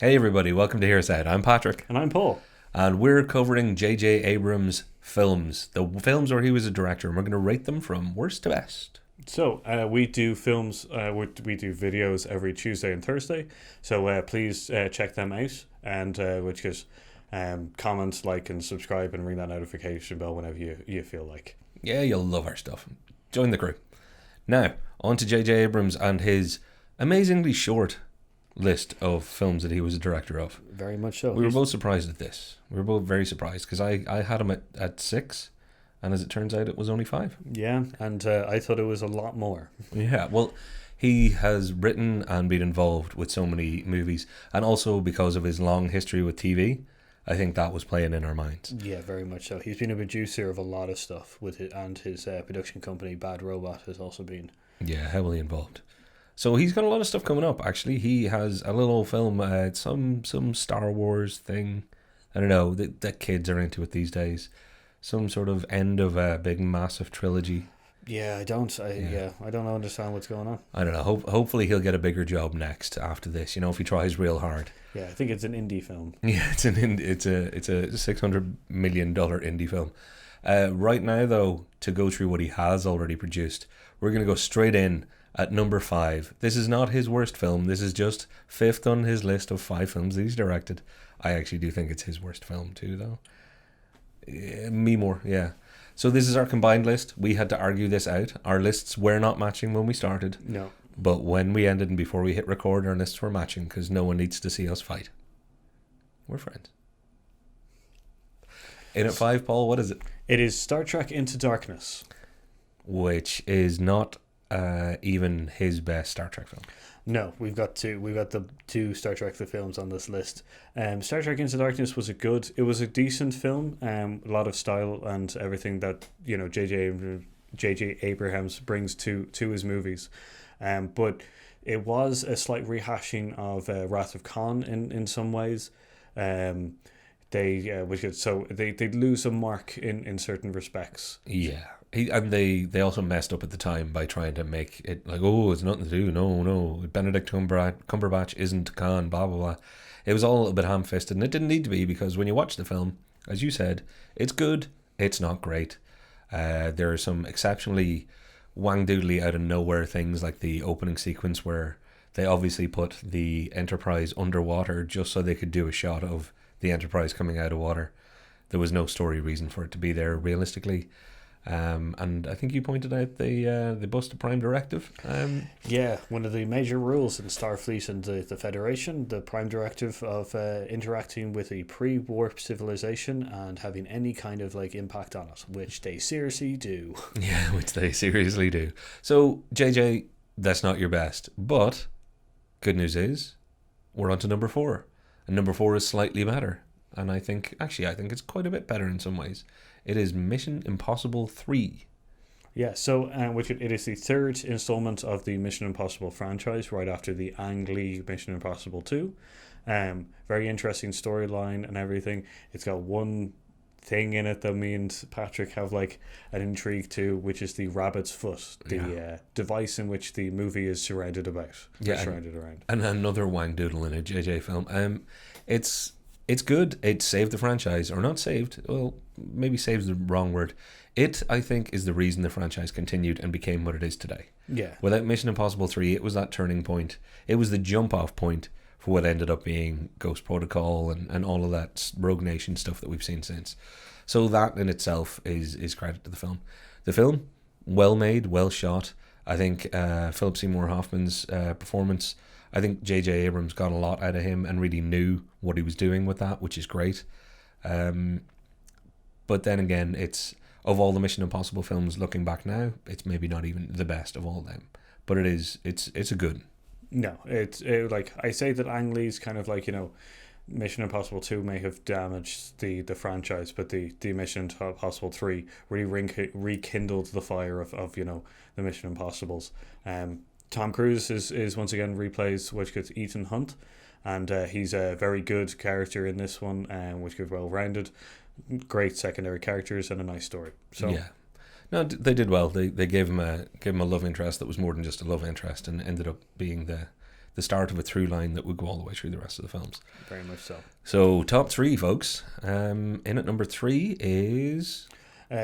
Hey everybody, welcome to Here's Out. I'm Patrick, And I'm Paul. and we're covering J.J. Abrams' films, the films where he was a director, and we're going to rate them from worst to best. So we do films, we do videos every Tuesday and Thursday. So please check them out, and which is comment, like, and subscribe, and ring that notification bell whenever you feel like. Yeah, you'll love our stuff. Join the crew. Now, on to J.J. Abrams and his amazingly short list of films that he was a director of. Very much so. We were both surprised at this. We were both very surprised because I had him at 6, and as it turns out, it was only 5. Yeah, and I thought it was a lot more. Yeah, well, he has written and been involved with so many movies, and also because of his long history with TV, I think that was playing in our minds. Yeah, very much so. He's been a producer of a lot of stuff with it, and his production company Bad Robot has also been. Yeah, heavily involved. So he's got a lot of stuff coming up. Actually, he has a little film, some Star Wars thing. I don't know that kids are into it these days. Some sort of end of a big massive trilogy. Yeah, I don't. I don't understand what's going on. I don't know. Hopefully he'll get a bigger job next after this. You know, if he tries real hard. Yeah, I think it's an indie film. Yeah, it's a $600 million indie film. Right now, though, to go through what he has already produced, we're going to go straight in at number 5. This is not his worst film. This is just 5th on his list of 5 films that he's directed. I actually do think it's his worst film too, though. Me more, yeah. So this is our combined list. We had to argue this out. Our lists were not matching when we started. No. But when we ended and before we hit record, our lists were matching because no one needs to see us fight. We're friends. In at 5, Paul, what is it? It is Star Trek Into Darkness. Which is not even his best Star Trek film. No, we've got the two Star Trek the films on this list. Star Trek Into Darkness was it was a decent film. A lot of style and everything that J.J. Abrams brings to his movies. But it was a slight rehashing of Wrath of Khan in some ways. They lose a mark in certain respects. Yeah. They also messed up at the time by trying to make it like, oh, it's nothing to do. No. Benedict Cumberbatch isn't Khan, blah, blah, blah. It was all a little bit ham-fisted, and it didn't need to be because when you watch the film, as you said, it's good, it's not great. There are some exceptionally wang-doodly out-of-nowhere things like the opening sequence where they obviously put the Enterprise underwater just so they could do a shot of the Enterprise coming out of water. There was no story reason for it to be there realistically. And I think you pointed out they bust the Prime Directive. Yeah, one of the major rules in Starfleet and the Federation, the Prime Directive of interacting with a pre-warp civilization and having any kind of impact on it, which they seriously do. Yeah, which they seriously do. So, JJ, that's not your best. But, good news is, we're on to number 4. And number 4 is slightly better. And I think it's quite a bit better in some ways. It is Mission Impossible 3. Yeah, so it is the third installment of the Mission Impossible franchise, right after the Ang Lee Mission Impossible 2. Very interesting storyline and everything. It's got one thing in it that me and Patrick have an intrigue to, which is the rabbit's foot, the device in which the movie is surrounded around. And another wang doodle in a JJ film. It's good. It saved the franchise, or not saved. Well, maybe saves the wrong word. It, I think, is the reason the franchise continued and became what it is today. Yeah. Without Mission Impossible 3, it was that turning point. It was the jump-off point for what ended up being Ghost Protocol and all of that Rogue Nation stuff that we've seen since. So that in itself is credit to the film. The film, well made, well shot. I think Philip Seymour Hoffman's performance, I think J.J. Abrams got a lot out of him and really knew what he was doing with that, which is great. But then again, it's of all the Mission Impossible films looking back now, it's maybe not even the best of all of them. But it's a good. No, I say that Ang Lee's kind of Mission Impossible 2 may have damaged the franchise, but the Mission Impossible 3 really rekindled the fire of the Mission Impossibles. Tom Cruise is once again replays which gets Ethan Hunt, and he's a very good character in this one, which is well rounded, great secondary characters and a nice story. So yeah, no, they did well. They gave him a love interest that was more than just a love interest, and ended up being the the start of a through line that would go all the way through the rest of the films. Very much so. So top three, folks. In at number 3 is...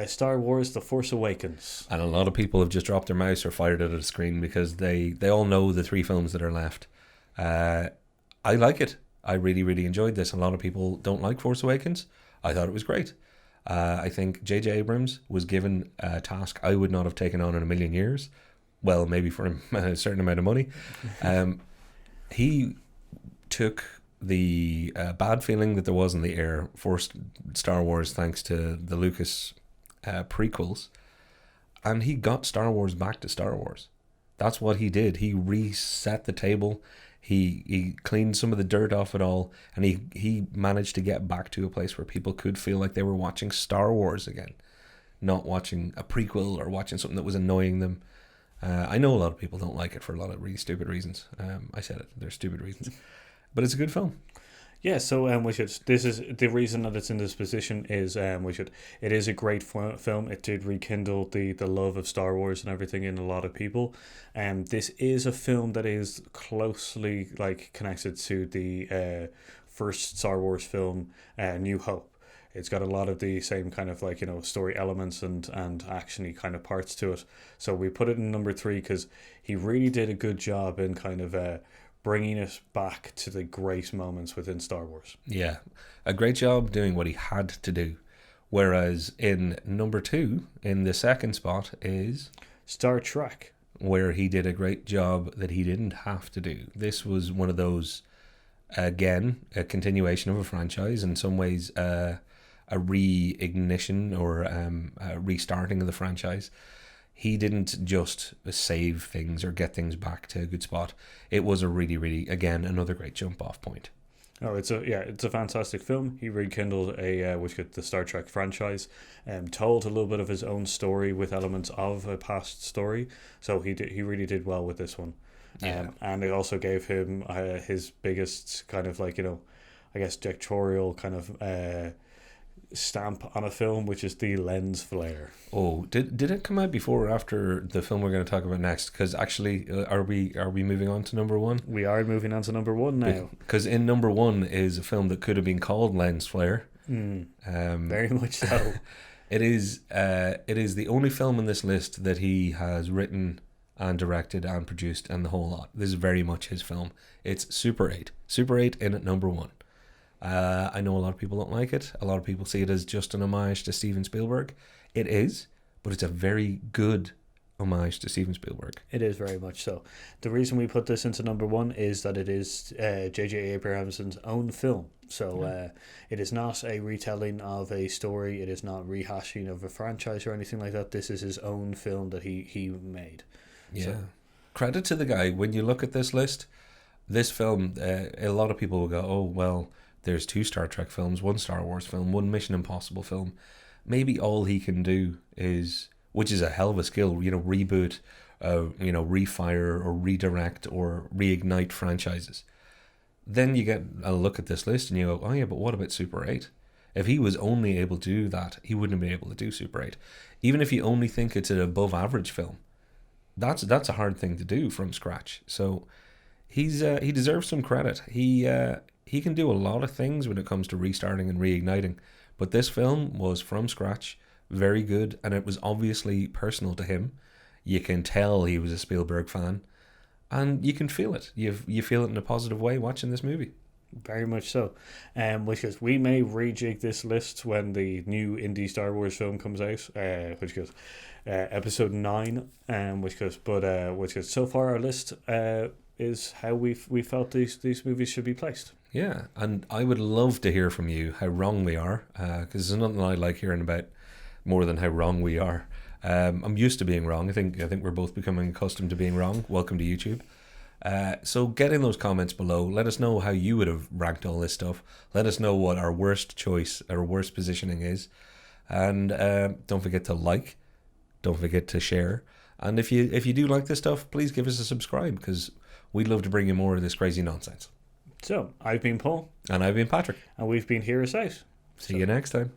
Star Wars The Force Awakens. And a lot of people have just dropped their mouse or fired it at a screen because they all know the 3 films that are left. I like it. I really, really enjoyed this. A lot of people don't like Force Awakens. I thought it was great. I think J.J. Abrams was given a task I would not have taken on in a million years. Well, maybe for a certain amount of money. He took the bad feeling that there was in the air for Star Wars thanks to the Lucas prequels, and he got Star Wars back to Star Wars. That's what he did. He reset the table. He cleaned some of the dirt off it all, and he managed to get back to a place where people could feel like they were watching Star Wars again, not watching a prequel or watching something that was annoying them. I know a lot of people don't like it for a lot of really stupid reasons. I said it, they're stupid reasons, but it's a good film. Yeah, so this is the reason that it's in this position is it is a great film. It did rekindle the love of Star Wars and everything in a lot of people. This is a film that is closely connected to the first Star Wars film, New Hope. It's got a lot of the same kind of story elements and actiony kind of parts to it. So we put it in number 3 because he really did a good job in kind of bringing it back to the great moments within Star Wars. Yeah, a great job doing what he had to do. Whereas in number 2, in the second spot, is Star Trek, where he did a great job that he didn't have to do. This was one of those, again, a continuation of a franchise, in some ways a reignition or a restarting of the franchise. He didn't just save things or get things back to a good spot. It was a really, really, again, another great jump off point. Oh, it's a fantastic film. He rekindled the Star Trek franchise, told a little bit of his own story with elements of a past story. So he really did well with this one. Yeah. And it also gave him his biggest kind of directorial kind of stamp on a film, which is the lens flare. Oh, did it come out before or after the film we're going to talk about next? Because actually, are we moving on to number 1? We are moving on to number 1 now. Because in number 1 is a film that could have been called Lens Flare. Very much so. It is the only film in this list that he has written and directed and produced and the whole lot. This is very much his film. It's Super 8. Super 8 in at number 1. I know a lot of people don't like it. A lot of people see it as just an homage to Steven Spielberg. It is, but it's a very good homage to Steven Spielberg. It is very much so. The reason we put this into number 1 is that it is J.J. Abrams' own film. So it is not a retelling of a story. It is not rehashing of a franchise or anything like that. This is his own film that he made. Yeah. So, credit to the guy. When you look at this list, this film, a lot of people will go, oh, well, there's 2 Star Trek films, 1 Star Wars film, 1 Mission Impossible film. Maybe all he can do is, which is a hell of a skill, reboot, refire or redirect or reignite franchises. Then you get a look at this list and you go, oh yeah, but what about Super 8? If he was only able to do that, he wouldn't have been able to do Super 8. Even if you only think it's an above average film, that's a hard thing to do from scratch. So he deserves some credit. He can do a lot of things when it comes to restarting and reigniting, but this film was from scratch, very good, and it was obviously personal to him. You can tell he was a Spielberg fan, and you can feel it. You feel it in a positive way watching this movie. Very much so. Which is, we may rejig this list when the new indie Star Wars film comes out, which goes episode 9, which goes so far our list is how we felt these movies should be placed. Yeah, and I would love to hear from you how wrong we are, because there's nothing I like hearing about more than how wrong we are. I'm used to being wrong. I think we're both becoming accustomed to being wrong. Welcome to YouTube. So get in those comments below. Let us know how you would have ranked all this stuff. Let us know what our worst choice, our worst positioning is. And don't forget to like. Don't forget to share. And if you do like this stuff, please give us a subscribe, because we'd love to bring you more of this crazy nonsense. So, I've been Paul. And I've been Patrick. And we've been Hear Us Out. See you next time.